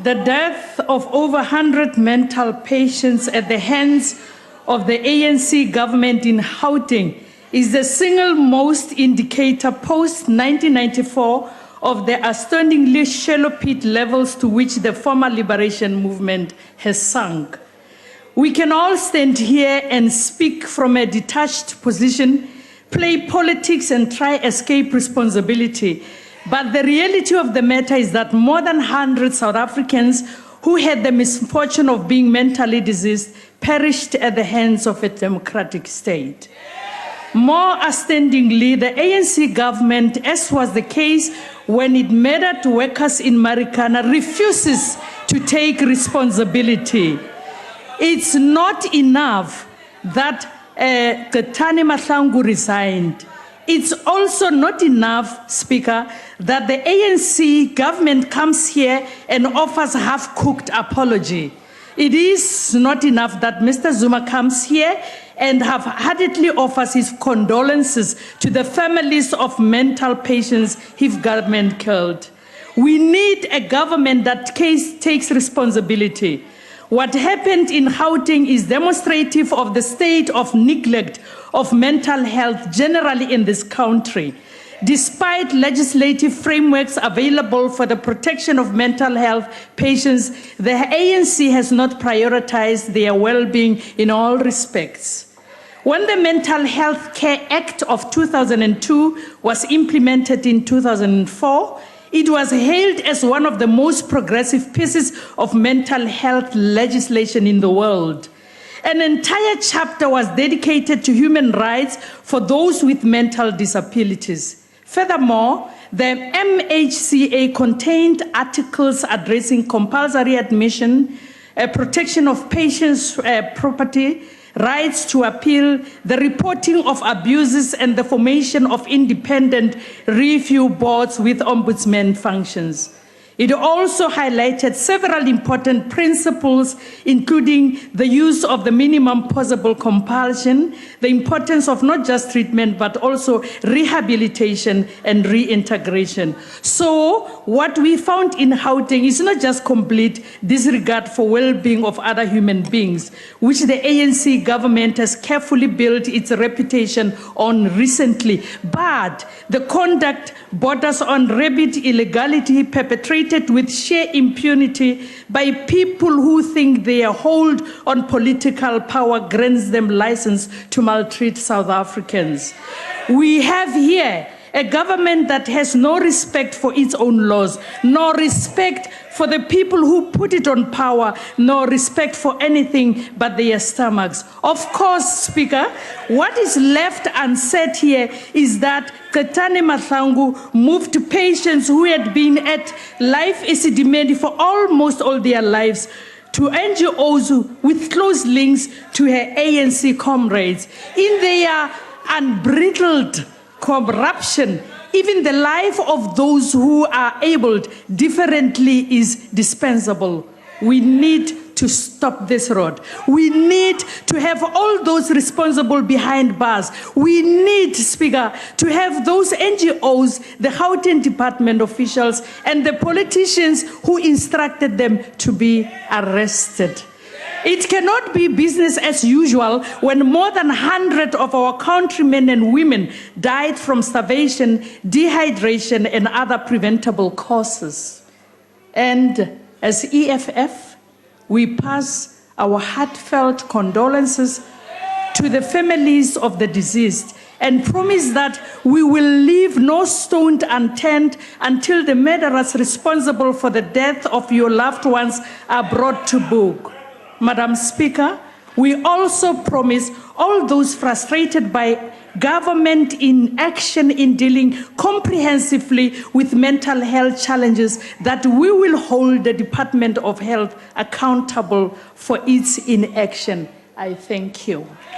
The death of over 100 mental patients at the hands of the ANC government in Gauteng is the single most indicator post-1994 of the astoundingly shallow pit levels to which the former liberation movement has sunk. We can all stand here and speak from a detached position, play politics and try escape responsibility. But the reality of the matter is that more than 100 South Africans who had the misfortune of being mentally diseased perished at the hands of a democratic state. More astoundingly, the ANC government, as was the case when it murdered workers in Marikana, refuses to take responsibility. It's not enough that Ketani Mahlangu resigned. It's also not enough, Speaker, that the ANC government comes here and offers half-cooked apology. It is not enough that Mr. Zuma comes here and half-heartedly offers his condolences to the families of mental patients his government killed. We need a government that takes responsibility. What happened in Gauteng is demonstrative of the state of neglect of mental health generally in this country. Despite legislative frameworks available for the protection of mental health patients, the ANC has not prioritized their well-being in all respects. When the Mental Health Care Act of 2002 was implemented in 2004, it was hailed as one of the most progressive pieces of mental health legislation in the world. An entire chapter was dedicated to human rights for those with mental disabilities. Furthermore, the MHCA contained articles addressing compulsory admission, protection of patients' property, rights to appeal, the reporting of abuses, and the formation of independent review boards with ombudsman functions. It also highlighted several important principles, including the use of the minimum possible compulsion, the importance of not just treatment, but also rehabilitation and reintegration. So what we found in Gauteng is not just complete disregard for well-being of other human beings, which the ANC government has carefully built its reputation on recently, but the conduct borders on rabid illegality perpetrated with sheer impunity by people who think their hold on political power grants them license to maltreat South Africans. We have here a government that has no respect for its own laws, no respect for the people who put it on power, no respect for anything but their stomachs. Of course, Speaker, what is left unsaid here is that Ketani Mahlangu moved patients who had been at life isidimeni for almost all their lives to NGOs with close links to her ANC comrades. In their unbridled corruption, even the life of those who are abled differently is dispensable. We need to stop this road. We need to have all those responsible behind bars. We need, Speaker, to have those NGOs, the Gauteng department officials, and the politicians who instructed them to be arrested. It cannot be business as usual when more than 100 of our countrymen and women died from starvation, dehydration, and other preventable causes. And as EFF, we pass our heartfelt condolences to the families of the deceased and promise that we will leave no stone unturned until the murderers responsible for the death of your loved ones are brought to book. Madam Speaker, we also promise all those frustrated by government inaction in dealing comprehensively with mental health challenges that we will hold the Department of Health accountable for its inaction. I thank you.